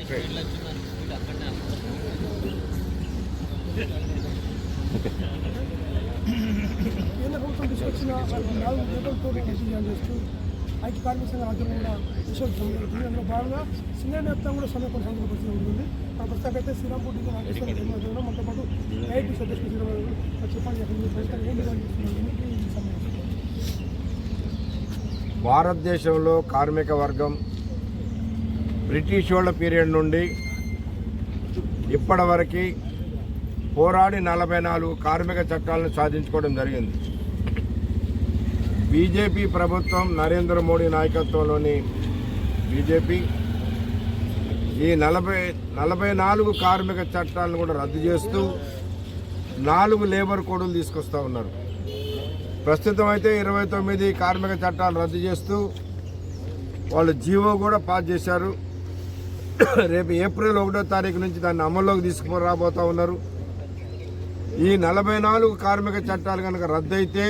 కేంద్ర ప్రభుత్వం తీసుకొచ్చిన 4 లేబర్లతో డిసిజన్ చేస్తూ ఐక్య కార్మిక సంఘ ఆధ్వర్యంలో విషయం జరుగుతుంది. అందులో భాగంగా సింగరేణి వ్యాప్తంగా కూడా సమ్మె కొనసాగుతున్న పరిస్థితి ఉంటుంది. ఆ ప్రస్తుతం అయితే శ్రీరాంపూర్ డిగ్రీ నాగేశ్వరం మనతో పాటు ఐఐటీ సదస్సు చెప్పండి. భారతదేశంలో కార్మిక వర్గం బ్రిటిష్ వాళ్ళ పీరియడ్ నుండి ఇప్పటి వరకు పోరాడి 44 కార్మిక చట్టాలను సాధించుకోవడం జరిగింది. బీజేపీ ప్రభుత్వం, నరేంద్ర మోడీ నాయకత్వంలోని బీజేపీ ఈ 44 కార్మిక చట్టాలను కూడా రద్దు చేస్తూ 4 లేబర్ కోడ్లు తీసుకొస్తూ ఉన్నారు. ప్రస్తుతం అయితే 29 కార్మిక చట్టాలు రద్దు చేస్తూ వాళ్ళు జీవో కూడా పాస్ చేశారు. రేపు ఏప్రిల్ 1వ తారీఖు నుంచి దాన్ని అమల్లోకి తీసుకురాబోతూ ఉన్నారు. ఈ 44 కార్మిక చట్టాలు కనుక రద్దయితే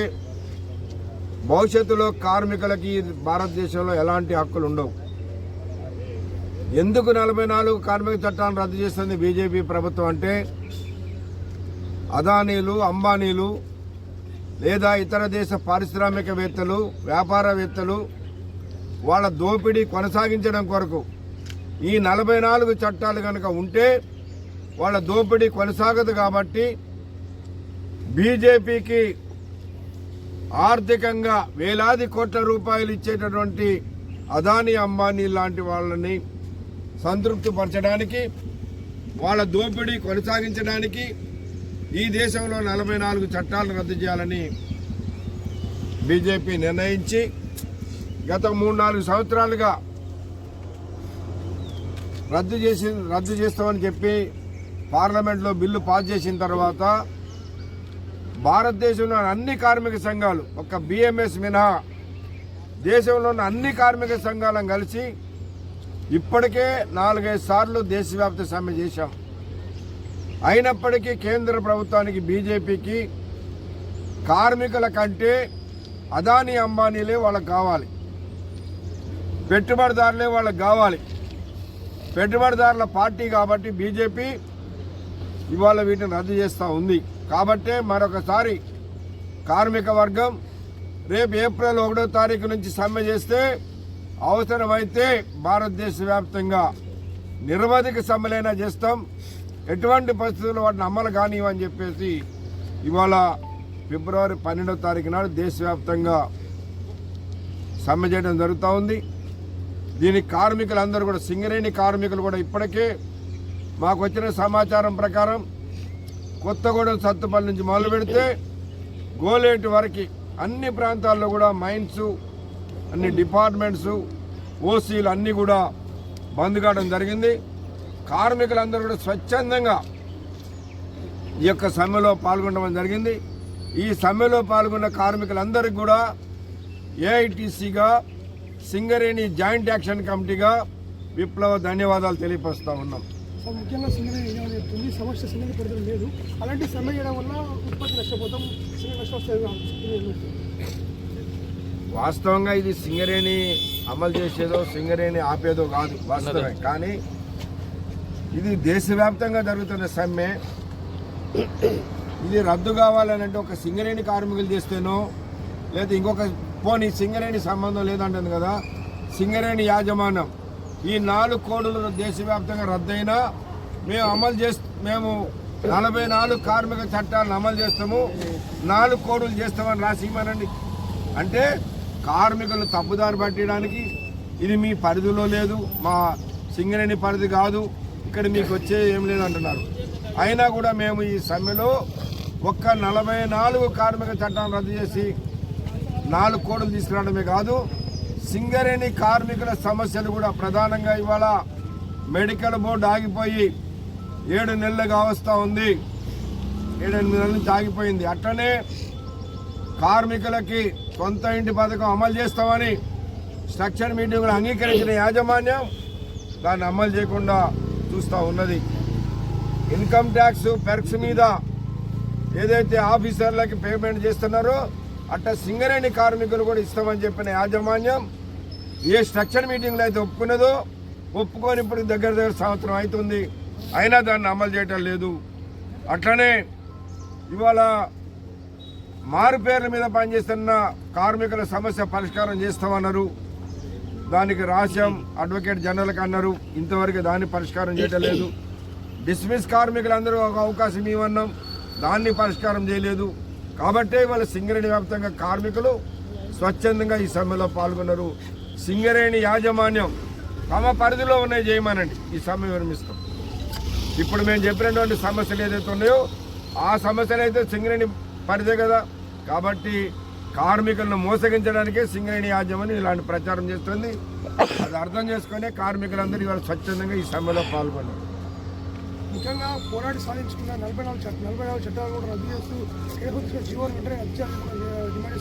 భవిష్యత్తులో కార్మికులకి భారతదేశంలో ఎలాంటి హక్కులు ఉండవు. ఎందుకు 44 కార్మిక చట్టాలను రద్దు చేస్తుంది బీజేపీ ప్రభుత్వం అంటే, అదానీలు, అంబానీలు లేదా ఇతర దేశ పారిశ్రామికవేత్తలు, వ్యాపారవేత్తలు వాళ్ళ దోపిడీ కొనసాగించడం కొరకు ఈ 44 చట్టాలు కనుక ఉంటే వాళ్ళ దోపిడీ కొనసాగదు. కాబట్టి బీజేపీకి ఆర్థికంగా వేలాది కోట్ల రూపాయలు ఇచ్చేటటువంటి అదానీ, అంబానీ లాంటి వాళ్ళని సంతృప్తిపరచడానికి, వాళ్ళ దోపిడీ కొనసాగించడానికి ఈ దేశంలో 44 చట్టాలను రద్దు చేయాలని బీజేపీ నిర్ణయించి గత 3-4 సంవత్సరాలుగా రద్దు చేస్తామని చెప్పి పార్లమెంట్లో బిల్లు పాస్ చేసిన తర్వాత భారతదేశంలో అన్ని కార్మిక సంఘాలు, ఒక్క బిఎంఎస్ మినహా దేశంలో ఉన్న అన్ని కార్మిక సంఘాలను కలిసి ఇప్పటికే 4-5 సార్లు దేశవ్యాప్త సమ్మె చేశాం. అయినప్పటికీ కేంద్ర ప్రభుత్వానికి, బీజేపీకి కార్మికుల కంటే అదానీ, అంబానీలే వాళ్ళకు కావాలి, పెట్టుబడిదారులే వాళ్ళకు కావాలి. పెట్టుబడిదారుల పార్టీ కాబట్టి బీజేపీ ఇవాళ వీటిని రద్దు చేస్తూ ఉంది. కాబట్టే మరొకసారి కార్మిక వర్గం రేపు ఏప్రిల్ 1వ తారీఖు నుంచి సమ్మె చేస్తే అవసరమైతే భారతదేశ వ్యాప్తంగా నిరవధిక సమ్మెలైనా చేస్తాం. ఎటువంటి పరిస్థితుల్లో వాటిని అమలు కానివ్వని చెప్పేసి ఇవాళ ఫిబ్రవరి 12వ తారీఖు నాడు దేశవ్యాప్తంగా సమ్మె చేయడం జరుగుతూ ఉంది. దీనికి కార్మికులందరూ కూడా, సింగరేణి కార్మికులు కూడా ఇప్పటికే మాకు వచ్చిన సమాచారం ప్రకారం కొత్తగూడెం, సత్తుపల్లి నుంచి మొదలు పెడితే గోలేటి వరకు అన్ని ప్రాంతాల్లో కూడా మైన్స్, అన్ని డిపార్ట్మెంట్స్, ఓసీలు అన్నీ కూడా బంద్ కావడం జరిగింది. కార్మికులందరూ కూడా స్వచ్ఛందంగా ఈ యొక్క సమ్మెలో పాల్గొనడం జరిగింది. ఈ సమ్మెలో పాల్గొన్న కార్మికులందరికీ కూడా ఏఐటీసీగా, సింగరేణి జాయింట్ యాక్షన్ కమిటీగా విప్లవ ధన్యవాదాలు తెలియపరుస్తూ ఉన్నాం. ముఖ్యంగా సింగరేణి చెప్తుంది సమస్య సింగరేణి పరిధిలో లేదు, అలాంటి సమ్మె చేయడం వల్ల ఉత్పత్తి నష్టపోతాం, వాస్తవంగా ఇది సింగరేణి అమలు చేసేదో సింగరేణి ఆపేదో కాదు వాస్తవమే. కానీ ఇది దేశవ్యాప్తంగా జరుగుతున్న సమ్మె. ఇది రద్దు కావాలని అంటే ఒక సింగరేణి కార్మికులు చేస్తేనో లేదా ఇంకొక పోనీ సింగరేణి సంబంధం లేదంటుంది కదా, సింగరేణి యాజమాన్యం ఈ 4 కోడ్లు దేశవ్యాప్తంగా రద్దయినా మేము 44 కార్మిక చట్టాలను అమలు చేస్తాము, 4 కోడ్లు చేస్తామని రాసి ఇవ్వనండి. అంటే కార్మికులు తప్పుదారి పట్టడానికి ఇది మీ పరిధిలో లేదు, మా సింగరేణి పరిధి కాదు, ఇక్కడ మీకు వచ్చే ఏం లేదు అంటున్నారు. అయినా కూడా మేము ఈ సమ్మెలో ఒక్క 44 కార్మిక చట్టాలను రద్దు చేసి 4 కోడ్లు తీసుకురావడమే కాదు, సింగరేణి కార్మికుల సమస్యలు కూడా ప్రధానంగా ఇవాళ మెడికల్ బోర్డు ఆగిపోయి 7 నెలలుగా వస్తూ ఉంది, 7-8 నెలల నుంచి ఆగిపోయింది. అట్లనే కార్మికులకి సొంత ఇంటి పథకం అమలు చేస్తామని స్ట్రక్చర్ మీటింగ్లో అంగీకరించిన యాజమాన్యం దాన్ని అమలు చేయకుండా చూస్తూ ఉన్నది. ఇన్కమ్ ట్యాక్స్ పెర్క్స్ మీద ఏదైతే ఆఫీసర్లకి పేమెంట్ చేస్తున్నారో అట్లా సింగరేణి కార్మికులు కూడా ఇస్తామని చెప్పిన యాజమాన్యం ఏ స్ట్రక్చర్ మీటింగ్లో అయితే ఒప్పుకున్నదో ఒప్పుకొని ఇప్పుడు దగ్గర సంవత్సరం అవుతుంది, అయినా దాన్ని అమలు చేయటం లేదు. అట్లనే ఇవాళ మారు పేర్ల మీద పనిచేస్తున్న కార్మికుల సమస్య పరిష్కారం చేస్తామన్నారు. దానికి రహస్యం అడ్వకేట్ జనరల్కి అన్నారు, ఇంతవరకు దాన్ని పరిష్కారం చేయటం లేదు. డిస్మిస్ కార్మికులందరూ ఒక అవకాశం ఇవ్వన్నాం, దాన్ని పరిష్కారం చేయలేదు. కాబట్టే ఇవాళ సింగరేణి వ్యాప్తంగా కార్మికులు స్వచ్ఛందంగా ఈ సమ్మెలో పాల్గొన్నారు. సింగరేణి యాజమాన్యం తమ పరిధిలో ఉన్నాయి చేయమనండి, ఈ సమ్మె విరమిస్తాం. ఇప్పుడు మేము చెప్పినటువంటి సమస్యలు ఏదైతే ఉన్నాయో ఆ సమస్యలు అయితే సింగరేణి పరిధే కదా. కాబట్టి కార్మికులను మోసగించడానికే సింగరేణి యాజమాన్యం ఇలాంటి ప్రచారం చేస్తుంది. అది అర్థం చేసుకునే కార్మికులందరూ ఇవాళ స్వచ్ఛందంగా ఈ సమ్మెలో పాల్గొన్నారు. ముఖ్యంగా పోరాడి సాధించుకున్న 44 చట్టాలు కూడా రద్దు చేస్తూ జీవోలు వెంటనే డిమాండ్